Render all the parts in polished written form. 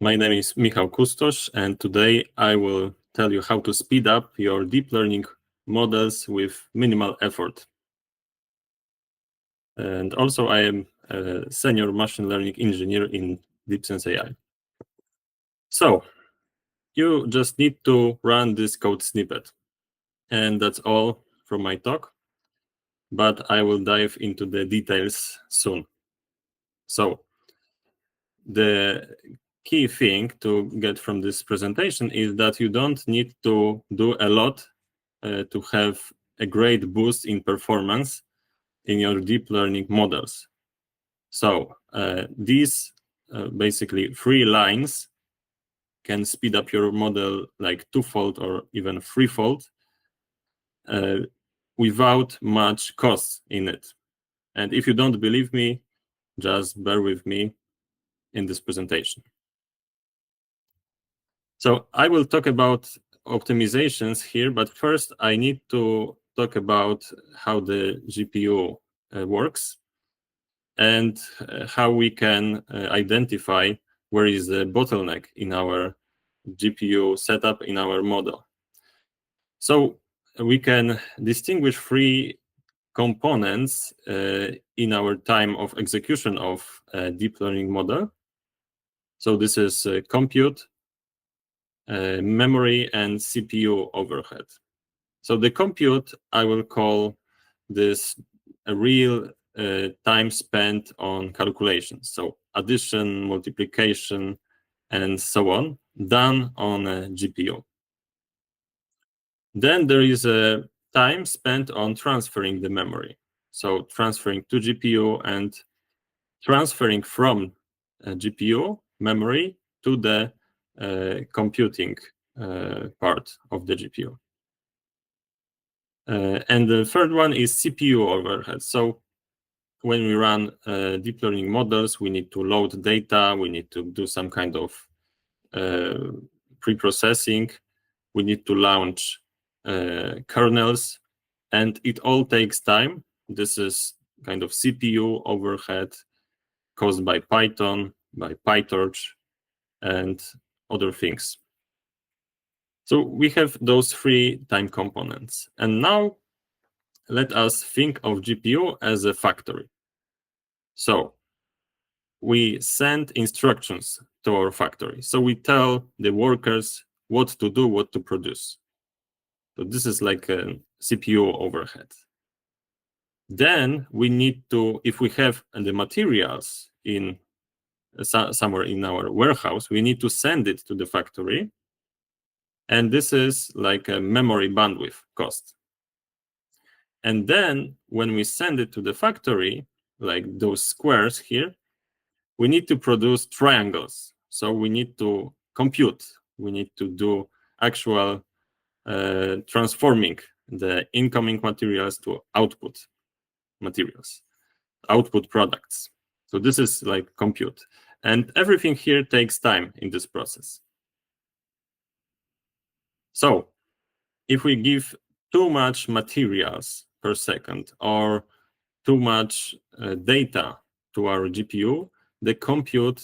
My name is Michał Kustosz, and today I will tell you how to speed up your deep learning models with minimal effort. And also I am a senior machine learning engineer in DeepSense AI. So you just need to run this code snippet. And that's all from my talk, but I will dive into the details soon. So the key thing to get from this presentation is that you don't need to do a lot to have a great boost in performance in your deep learning models. So these basically 3 lines can speed up your model like 2-fold or even 3-fold without much cost in it. And if you don't believe me, just bear with me in this presentation. So I will talk about optimizations here, but first I need to talk about how the GPU works and how we can identify where is the bottleneck in our GPU setup in our model. So we can distinguish 3 components in our time of execution of a deep learning model. So this is compute, memory, and CPU overhead. So the compute, I will call this a real time spent on calculations. So addition, multiplication, and so on, done on a GPU. Then there is a time spent on transferring the memory. So transferring to GPU and transferring from GPU memory to the computing part of the GPU. And the third one is CPU overhead. So when we run deep learning models, we need to load data, we need to do some kind of pre-processing, we need to launch kernels, and it all takes time. This is kind of CPU overhead caused by Python, by PyTorch, and other things. So we have those 3 time components. And now let us think of GPU as a factory. So we send instructions to our factory. So we tell the workers what to do, what to produce. So this is like a CPU overhead. Then we need to, if we have the materials in somewhere in our warehouse, we need to send it to the factory. And this is like a memory bandwidth cost. And then when we send it to the factory, like those squares here, we need to produce triangles. So we need to compute. We need to do actual transforming the incoming materials to output materials, output products. So this is like compute. And everything here takes time in this process. So if we give too much materials per second or too much data to our GPU, the compute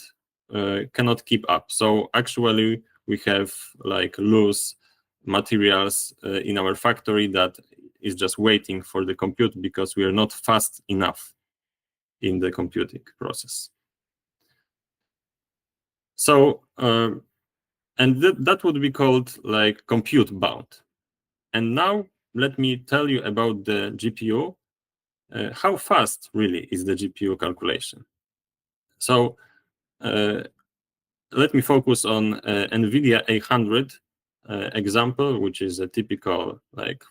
cannot keep up. So actually we have like loose materials in our factory that is just waiting for the compute because we are not fast enough in the computing process. So and that would be called like compute bound. And now let me tell you about the GPU. How fast really is the GPU calculation? So let me focus on NVIDIA 800 example, which is a typical like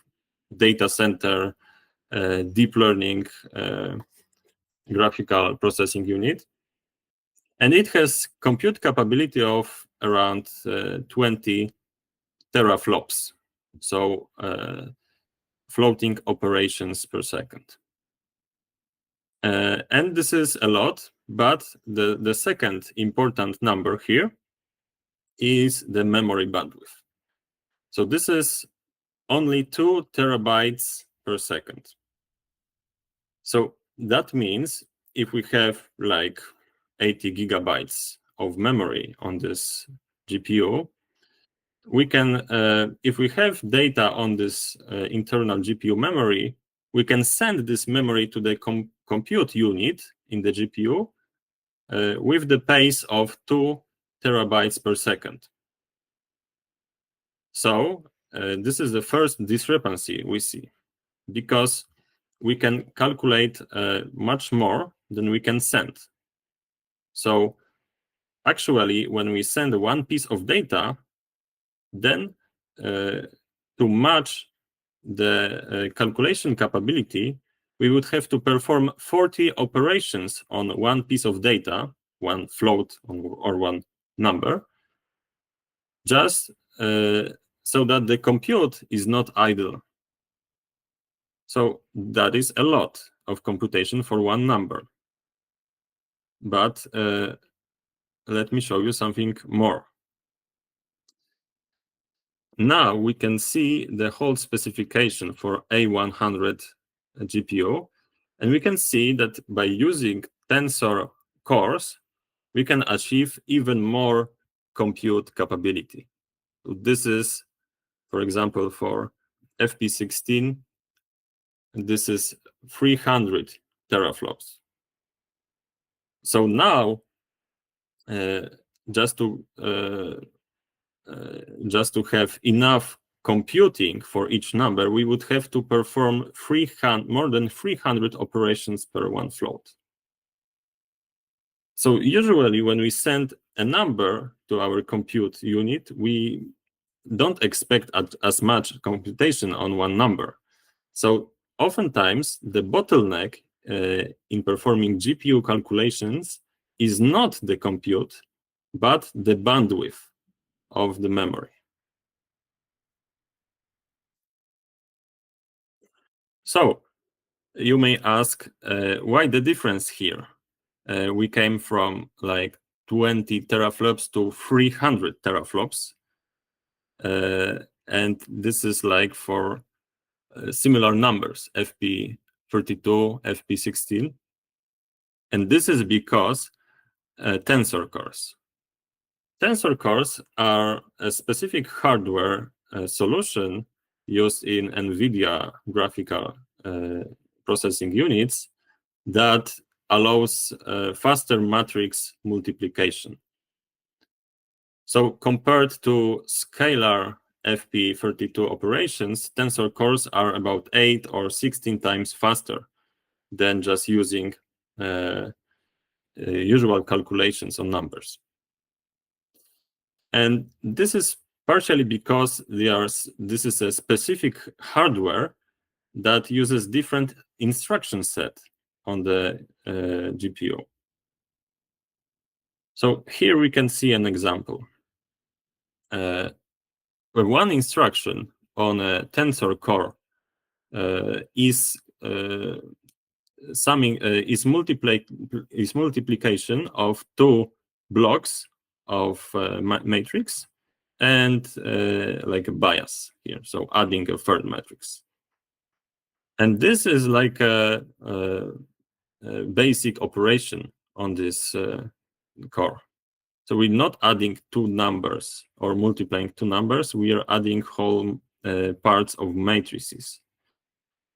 data center deep learning graphical processing unit. And it has compute capability of around 20 teraflops. So floating operations per second. And this is a lot, but the second important number here is the memory bandwidth. So this is only 2 terabytes per second. So that means if we have like 80 gigabytes of memory on this GPU, we can, if we have data on this internal GPU memory, we can send this memory to the compute unit in the GPU with the pace of 2 terabytes per second. So this is the first discrepancy we see, because we can calculate much more than we can send. So actually, when we send one piece of data, then to match the calculation capability, we would have to perform 40 operations on one piece of data, one float or one number, just so that the compute is not idle. So that is a lot of computation for one number. But let me show you something more. Now we can see the whole specification for A100 GPU, and we can see that by using Tensor Cores, we can achieve even more compute capability. So this is, for example, for FP16, this is 300 teraflops. So now, just to have enough computing for each number, we would have to perform more than 300 operations per one float. So usually when we send a number to our compute unit, we don't expect as much computation on one number. So oftentimes the bottleneck in performing GPU calculations is not the compute, but the bandwidth of the memory. So you may ask, why the difference here? We came from like 20 teraflops to 300 teraflops. And this is like for similar numbers, FP32, FP16. And this is because Tensor Cores. Tensor Cores are a specific hardware solution used in NVIDIA graphical processing units that allows faster matrix multiplication. So compared to scalar FP32 operations, Tensor Cores are about 8 or 16 times faster than just using usual calculations on numbers. And this is partially because this is a specific hardware that uses different instruction set on the GPU. So here we can see an example. Where one instruction on a Tensor Core is multiplication of two blocks of matrix and like a bias here, so adding a third matrix. And this is like a basic operation on this core. So we're not adding two numbers or multiplying two numbers, we are adding whole parts of matrices.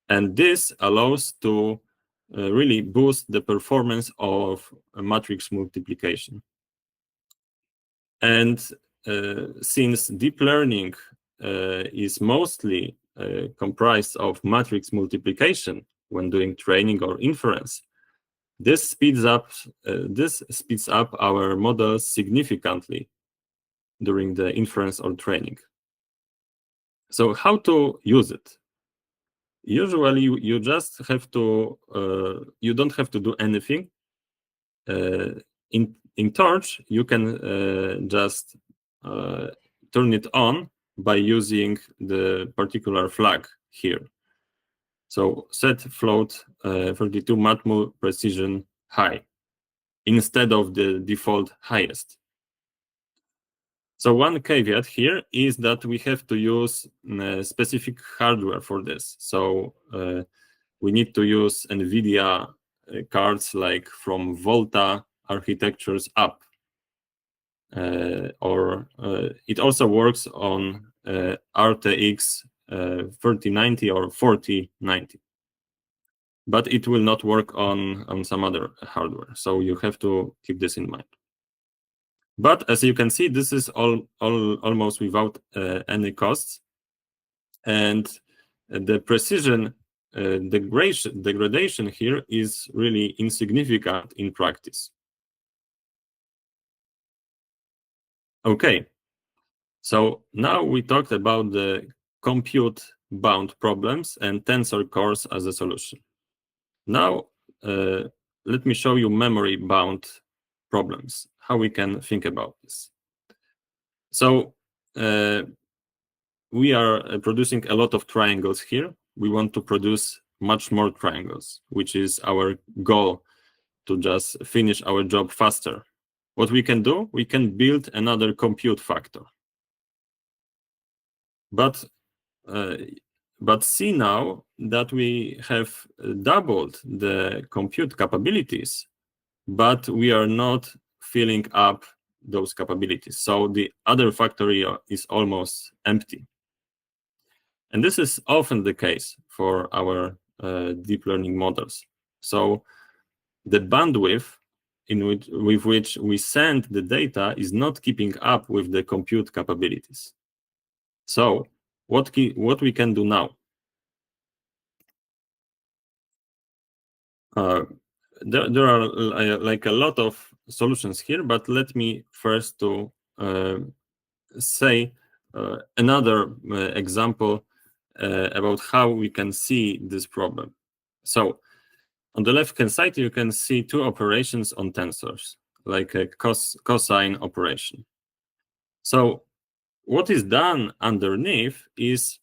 And this allows to really boost the performance of matrix multiplication. And since deep learning is mostly comprised of matrix multiplication when doing training or inference, this speeds up our models significantly during the inference or training. So how to use it? Usually, you just have to. You don't have to do anything. In Torch, you can just turn it on by using the particular flag here. So set float 32 matmul precision high instead of the default highest. So one caveat here is that we have to use specific hardware for this. So we need to use NVIDIA cards like from Volta architectures up. or it also works on RTX 3090 or 4090. But it will not work on some other hardware. So you have to keep this in mind. But as you can see, this is almost without any costs. And the precision degradation here is really insignificant in practice. Okay, so now we talked about the compute-bound problems and Tensor Cores as a solution. Now, let me show you memory-bound problems, how we can think about this. So we are producing a lot of triangles here. We want to produce much more triangles, which is our goal, to just finish our job faster. What we can do, we can build another compute factor. But see now that we have doubled the compute capabilities, but we are not filling up those capabilities. So the other factory is almost empty. And this is often the case for our deep learning models. So the bandwidth with which we send the data is not keeping up with the compute capabilities. So what we can do now? There are like a lot of solutions here, but let me first to say another example about how we can see this problem. So on the left-hand side, you can see two operations on tensors, like a cosine operation. So what is done underneath is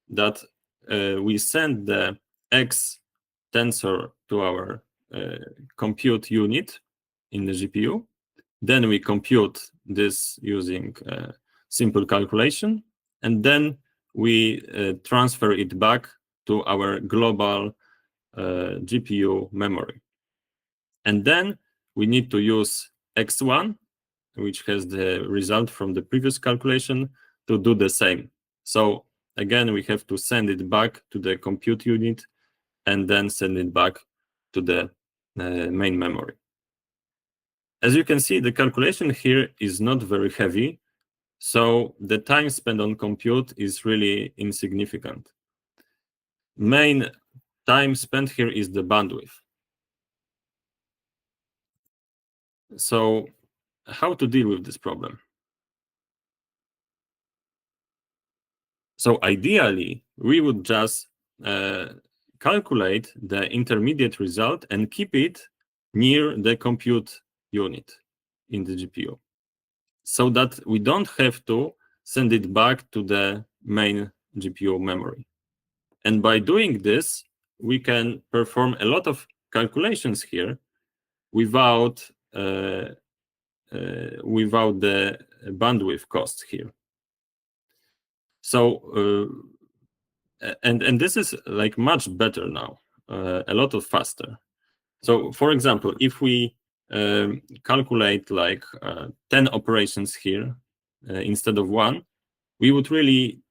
that we send the X tensor to our compute unit in the GPU. Then we compute this using simple calculation, and then we transfer it back to our global GPU memory. And then we need to use X1, which has the result from the previous calculation, to do the same. So again, we have to send it back to the compute unit and then send it back to the main memory. As you can see, the calculation here is not very heavy, so the time spent on compute is really insignificant. Main time spent here is the bandwidth. So how to deal with this problem? So ideally, we would just calculate the intermediate result and keep it near the compute unit in the GPU, so that we don't have to send it back to the main GPU memory. And by doing this, we can perform a lot of calculations here without the bandwidth cost here. So and this is like much better now, a lot of faster. So for example, if we calculate like 10 operations here instead of 1, we would really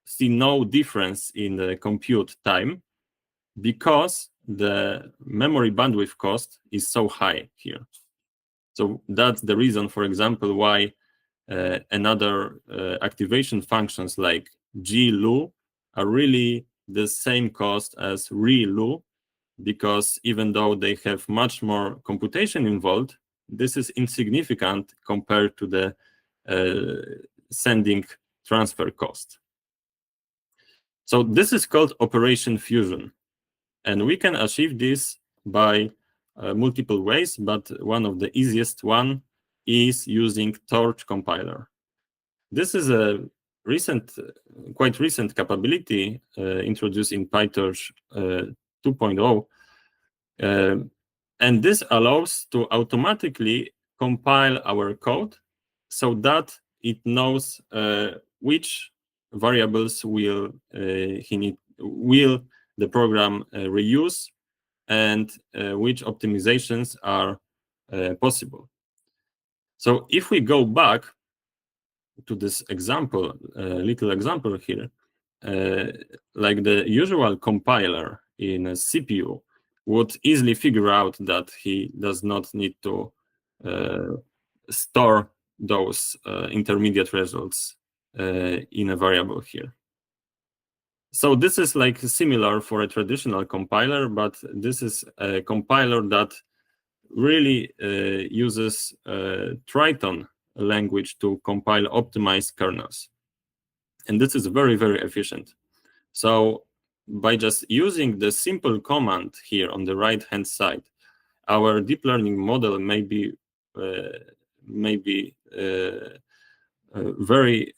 see no difference in the compute time, because the memory bandwidth cost is so high here. So that's the reason, for example, why another activation functions like glue are really the same cost as relu, because even though they have much more computation involved, this is insignificant compared to the sending transfer cost. So this is called operation fusion, and we can achieve this by multiple ways, but one of the easiest one is using Torch compiler. This is a quite recent capability introduced in PyTorch 2.0, and this allows to automatically compile our code so that it knows which variables will the program reuse, and which optimizations are possible. So if we go back to this example, little example here, like the usual compiler in a CPU would easily figure out that he does not need to store those intermediate results in a variable here. So this is like similar for a traditional compiler, but this is a compiler that really uses Triton language to compile optimized kernels. And this is very, very efficient. So by just using the simple command here on the right-hand side, our deep learning model may be very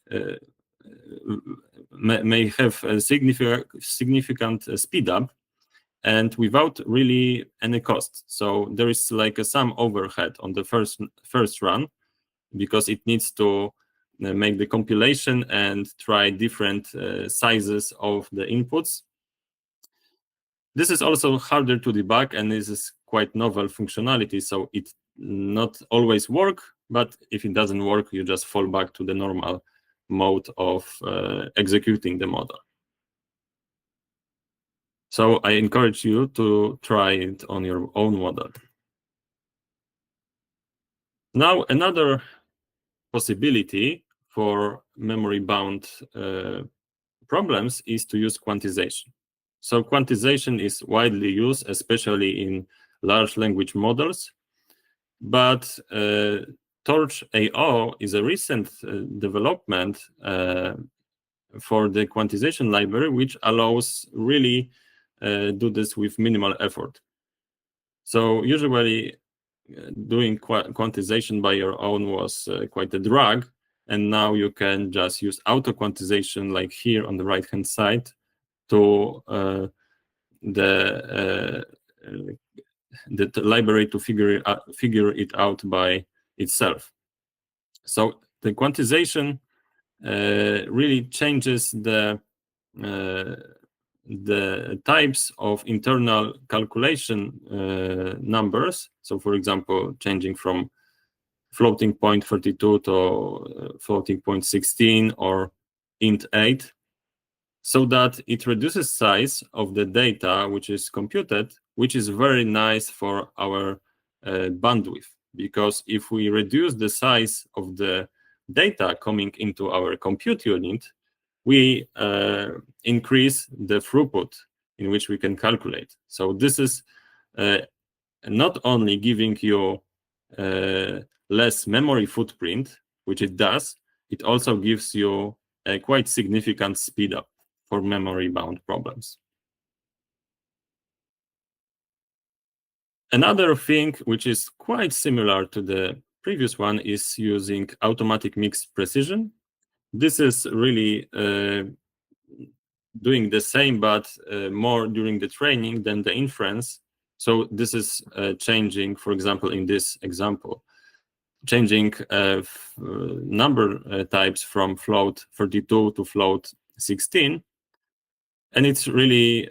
may have a significant speed up, and without really any cost. So there is like some overhead on the first run, because it needs to make the compilation and try different sizes of the inputs. This is also harder to debug, and this is quite novel functionality, so it not always work, but if it doesn't work, you just fall back to the normal mode of executing the model. So I encourage you to try it on your own model. Now, another possibility for memory-bound problems is to use quantization. So quantization is widely used, especially in large language models, but Torch AO is a recent development for the quantization library, which allows really do this with minimal effort. So usually doing quantization by your own was quite a drag, and now you can just use auto quantization, like here on the right hand side, to the library to figure it out by itself. So the quantization really changes the types of internal calculation numbers. So, for example, changing from floating point 32 to floating point 16 or int 8, so that it reduces size of the data which is computed, which is very nice for our bandwidth. Because if we reduce the size of the data coming into our compute unit, we increase the throughput in which we can calculate. So this is not only giving you less memory footprint, which it does, it also gives you a quite significant speed up for memory-bound problems. Another thing which is quite similar to the previous one is using automatic mix precision. This is really doing the same, but more during the training than the inference. So this is changing, for example, in this example, changing number types from float 32 to float 16. And it's really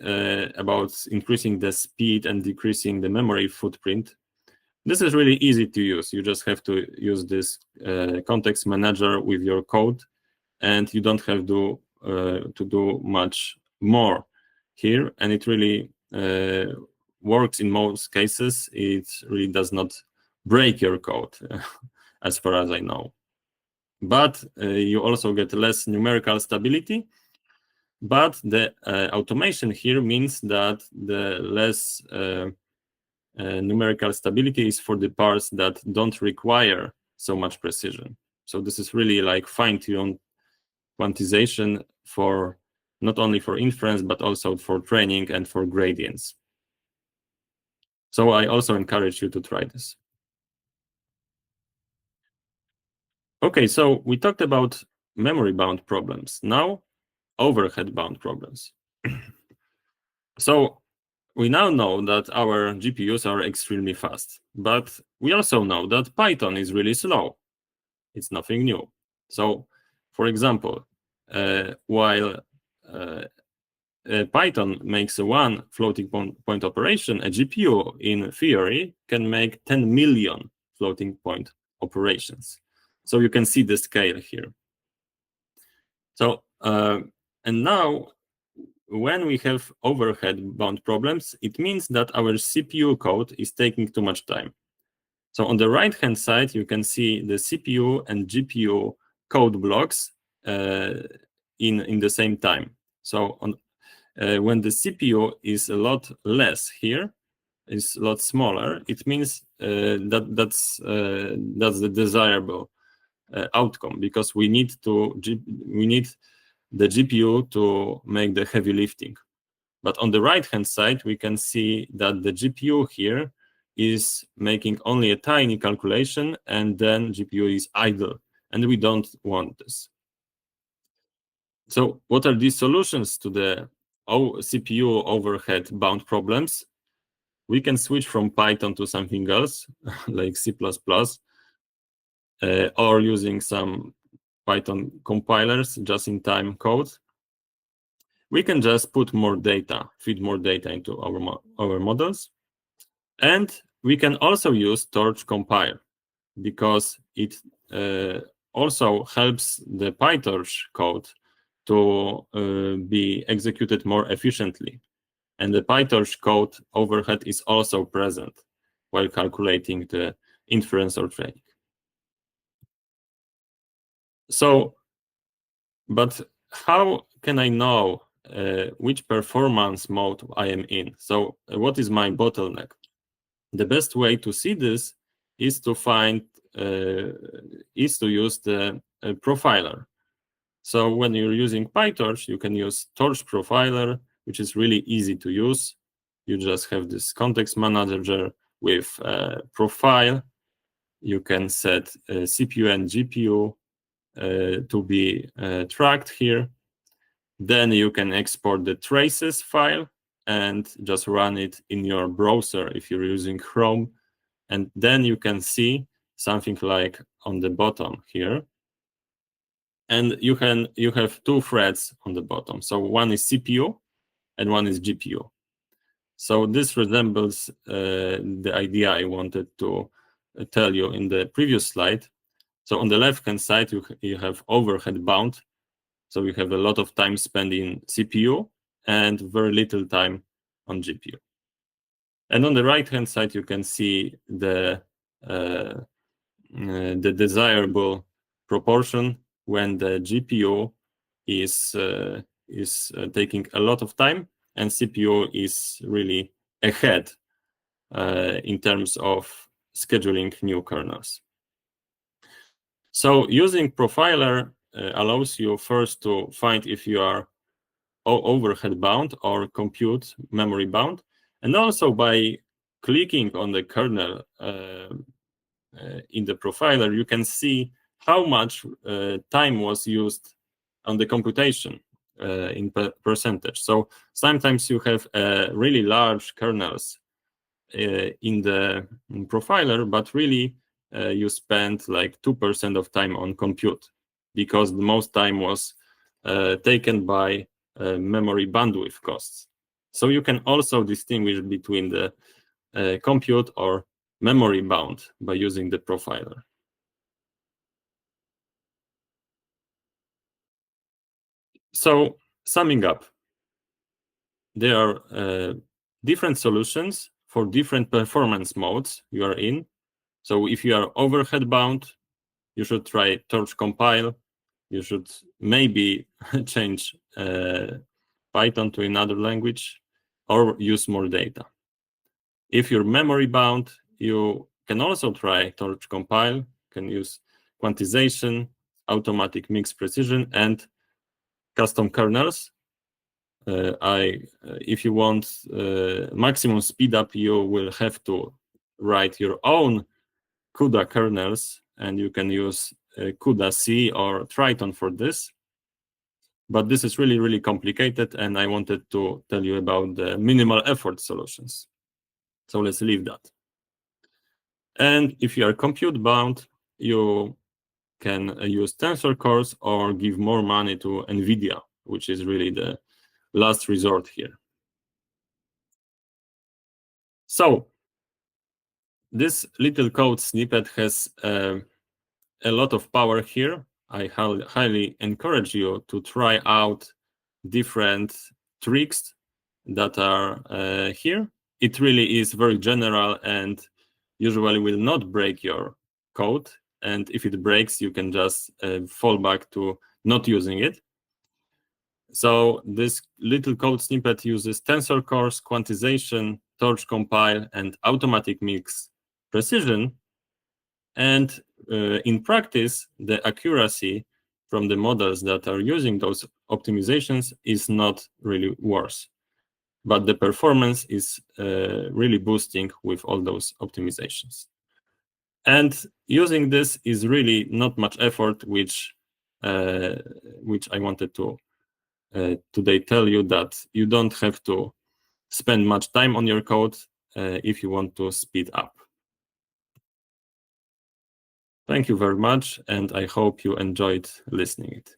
about increasing the speed and decreasing the memory footprint. This is really easy to use. You just have to use this context manager with your code, and you don't have to do much more here. And it really works in most cases. It really does not break your code, as far as I know. But you also get less numerical stability. But the automation here means that the less numerical stability is for the parts that don't require so much precision. So this is really like fine-tuned quantization for not only for inference, but also for training and for gradients. So I also encourage you to try this. Okay, so we talked about memory-bound problems. Now, overhead-bound problems. So we now know that our GPUs are extremely fast, but we also know that Python is really slow. It's nothing new. So, for example, while Python makes one floating point operation, a GPU in theory can make 10 million floating point operations. So you can see the scale here. So and now when we have overhead bound problems, it means that our CPU code is taking too much time. So on the right hand side, you can see the CPU and GPU code blocks in the same time. So when the CPU is a lot less here, is a lot smaller, it means that's the desirable outcome, because we need the GPU to make the heavy lifting. But on the right hand side, we can see that the GPU here is making only a tiny calculation, and then GPU is idle, and we don't want this. So what are these solutions to the CPU overhead bound problems? We can switch from Python to something else, like C++, or using some Python compilers, just-in-time code. We can just put more data, feed more data into our models. And we can also use Torch compile, because it also helps the PyTorch code to be executed more efficiently. And the PyTorch code overhead is also present while calculating the inference or training. So, but how can I know which performance mode I am in? So what is my bottleneck? The best way to see this is to use the profiler. So when you're using PyTorch, you can use Torch profiler, which is really easy to use. You just have this context manager with profile. You can set CPU and GPU to be tracked here. Then you can export the traces file and just run it in your browser if you're using Chrome. And then you can see something like on the bottom here. And you have two threads on the bottom. So one is CPU and one is GPU. So this resembles the idea I wanted to tell you in the previous slide. So on the left-hand side, you have overhead bound. So you have a lot of time spent in CPU and very little time on GPU. And on the right-hand side, you can see the desirable proportion when the GPU is taking a lot of time and CPU is really ahead in terms of scheduling new kernels. So using profiler allows you first to find if you are overhead bound or compute memory bound, and also by clicking on the kernel in the profiler, you can see how much time was used on the computation in percentage. So sometimes you have really large kernels in the profiler, but really you spend like 2% of time on compute, because the most time was taken by memory bandwidth costs. So you can also distinguish between the compute or memory bound by using the profiler. So summing up, there are different solutions for different performance modes you are in. So if you are overhead bound, you should try Torch compile. You should maybe change Python to another language or use more data. If you're memory bound, you can also try Torch compile, can use quantization, automatic mix precision, and custom kernels. If you want maximum speed up, you will have to write your own CUDA kernels, and you can use CUDA C or Triton for this. But this is really, really complicated, and I wanted to tell you about the minimal effort solutions. So let's leave that. And if you are compute bound, you can use Tensor Cores or give more money to NVIDIA, which is really the last resort here. So this little code snippet has a lot of power here. I highly encourage you to try out different tricks that are here. It really is very general and usually will not break your code. And if it breaks, you can just fall back to not using it. So this little code snippet uses Tensor Cores, Quantization, Torch compile, and automatic mix precision. And in practice, the accuracy from the models that are using those optimizations is not really worse. But the performance is really boosting with all those optimizations. And using this is really not much effort, which I wanted to today tell you that you don't have to spend much time on your code if you want to speed up. Thank you very much, and I hope you enjoyed listening it.